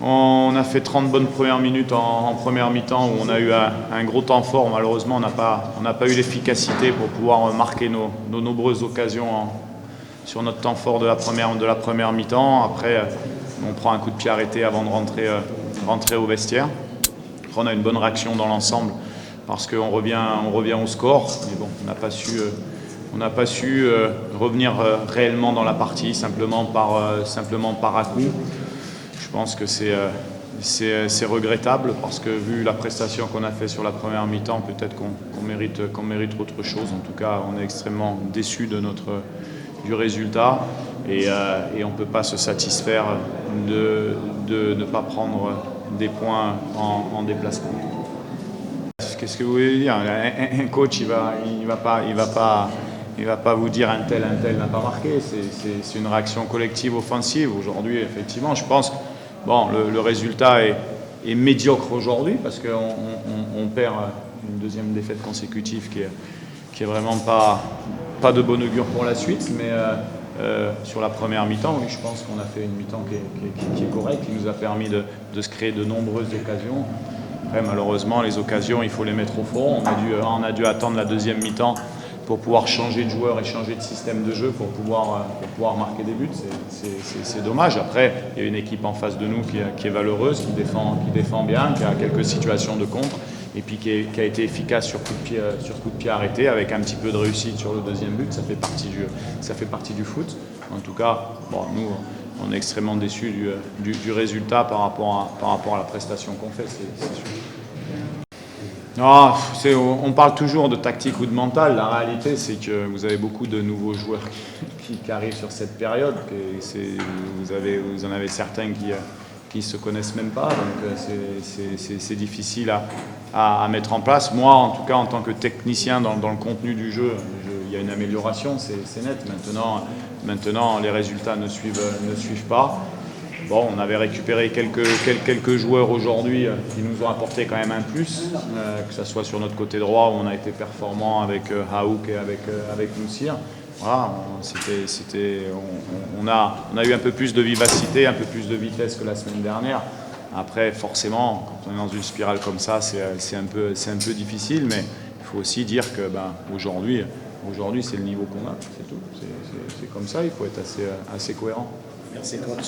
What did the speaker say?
On a fait 30 bonnes premières minutes en première mi-temps où on a eu un gros temps fort. Malheureusement, on n'a pas eu l'efficacité pour pouvoir marquer nos nombreuses occasions sur notre temps fort de la première mi-temps. Après, on prend un coup de pied arrêté avant de rentrer au vestiaire. Après, on a une bonne réaction dans l'ensemble parce qu'on revient au score. Mais bon, on n'a pas su revenir réellement dans la partie, simplement par à-coups. Je pense que c'est regrettable parce que vu la prestation qu'on a fait sur la première mi-temps, peut-être qu'on mérite autre chose. En tout cas, on est extrêmement déçus du résultat et on ne peut pas se satisfaire de ne pas prendre des points en déplacement. Qu'est-ce que vous voulez dire? Un coach, il va pas vous dire un tel n'a pas marqué. C'est une réaction collective offensive. Aujourd'hui, effectivement, je pense que le résultat est médiocre aujourd'hui parce qu'on perd une deuxième défaite consécutive qui est vraiment pas de bon augure pour la suite. Mais sur la première mi-temps, oui, je pense qu'on a fait une mi-temps qui est correcte, qui nous a permis de se créer de nombreuses occasions. Après, malheureusement, les occasions, il faut les mettre au fond. On a dû attendre la deuxième mi-temps pour pouvoir changer de joueur et changer de système de jeu pour pouvoir marquer des buts. C'est dommage. Après, il y a une équipe en face de nous qui est valeureuse, qui défend bien, qui a quelques situations de contre et puis qui a été efficace sur coup de pied arrêté avec un petit peu de réussite sur le deuxième but. Ça fait partie du foot. En tout cas, nous, on est extrêmement déçus du résultat par rapport à la prestation qu'on fait, c'est sûr. On parle toujours de tactique ou de mental. La réalité, c'est que vous avez beaucoup de nouveaux joueurs qui arrivent sur cette période. Vous en avez certains qui ne se connaissent même pas. Donc c'est difficile à mettre en place. Moi, en tout cas, en tant que technicien dans le contenu du jeu, il y a une amélioration, c'est net. Maintenant, les résultats ne suivent pas. On avait récupéré quelques joueurs aujourd'hui qui nous ont apporté quand même un plus, que ce soit sur notre côté droit où on a été performant avec Haouk et avec Moussir. Voilà, on a eu un peu plus de vivacité, un peu plus de vitesse que la semaine dernière. Après, forcément, quand on est dans une spirale comme ça, c'est un peu difficile, mais il faut aussi dire que aujourd'hui, c'est le niveau qu'on a, c'est tout. C'est comme ça, il faut être assez cohérent. Merci coach.